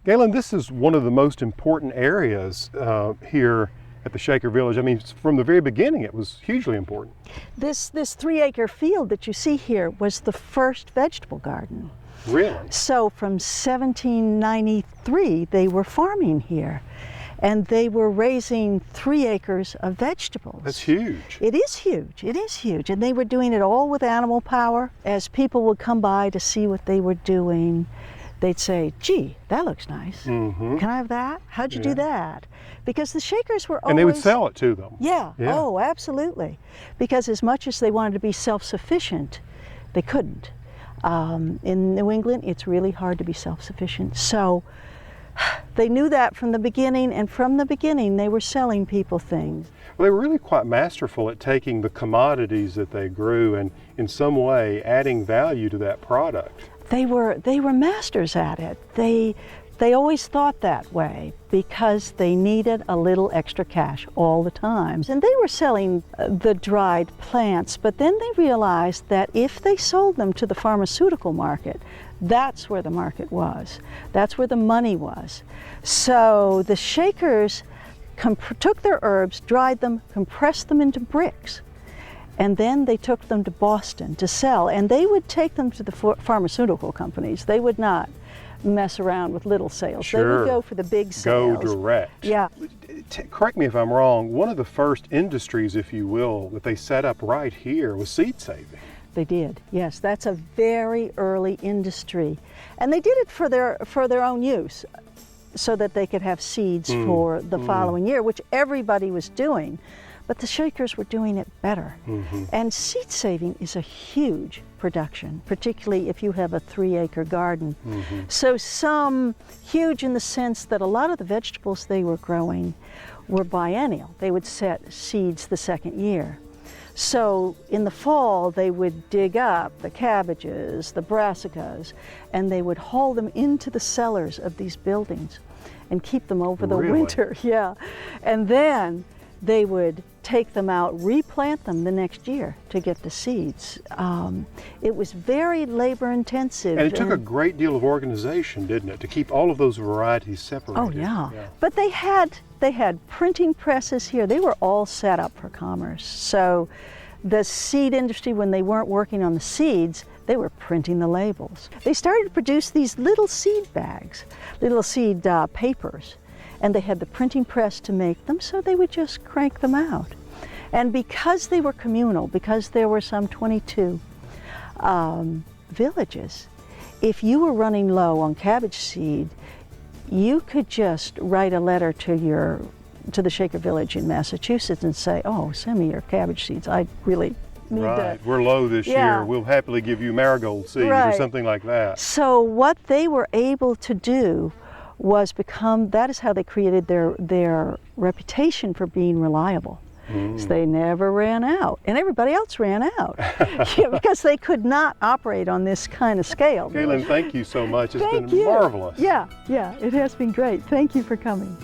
Galen, this is one of the most important areas here at the Shaker Village. I mean, from the very beginning, it was hugely important. This 3-acre field that you see here was the first vegetable garden. Really? So from 1793, they were farming here, and they were raising 3 acres of vegetables. That's huge. It is huge. It is huge. And they were doing it all with animal power. As people would come by to see what they were doing, they'd say, gee, that looks nice. Mm-hmm. Can I have that? How'd you do that? Because the Shakers were always... And they would sell it to them. Yeah. Oh, absolutely. Because as much as they wanted to be self-sufficient, they couldn't. In New England, it's really hard to be self-sufficient. So they knew that from the beginning, and from the beginning, they were selling people things. Well, they were really quite masterful at taking the commodities that they grew and in some way adding value to that product. They were masters at it. They always thought that way because they needed a little extra cash all the time. And they were selling the dried plants, but then they realized that if they sold them to the pharmaceutical market, that's where the market was. That's where the money was. So the Shakers took their herbs, dried them, compressed them into bricks, and then they took them to Boston to sell. And they would take them to the pharmaceutical companies. They would not mess around with little sales. Sure. They would go for the big sales. Go direct. Yeah. Correct me if I'm wrong, one of the first industries, if you will, that they set up right here was seed saving. They did, yes. That's a very early industry. And they did it for their own use, so that they could have seeds for the following year, which everybody was doing. But the Shakers were doing it better. And seed saving is a huge production, particularly if you have a 3-acre garden. So some huge in the sense that a lot of the vegetables they were growing were biennial. They would set seeds the second year. So in the fall, they would dig up the cabbages, the brassicas, and they would haul them into the cellars of these buildings and keep them over the winter. Yeah. And then they would take them out, replant them the next year to get the seeds. It was very labor intensive. And it took a great deal of organization, didn't it, to keep all of those varieties separated? Oh yeah. But they had printing presses here. They were all set up for commerce. So the seed industry, when they weren't working on the seeds, they were printing the labels. They started to produce these little seed bags, little seed papers. And they had the printing press to make them, so they would just crank them out. And because they were communal, because there were some 22 villages, if you were running low on cabbage seed, you could just write a letter to the Shaker Village in Massachusetts and say, oh, send me your cabbage seeds. I really need to. We're low this year. We'll happily give you marigold seeds or something like that. So what they were able to do was that is how they created their reputation for being reliable. So they never ran out, and everybody else ran out because they could not operate on this kind of scale. Galen, thank you so much. It's been marvelous. Yeah, it has been great. Thank you for coming.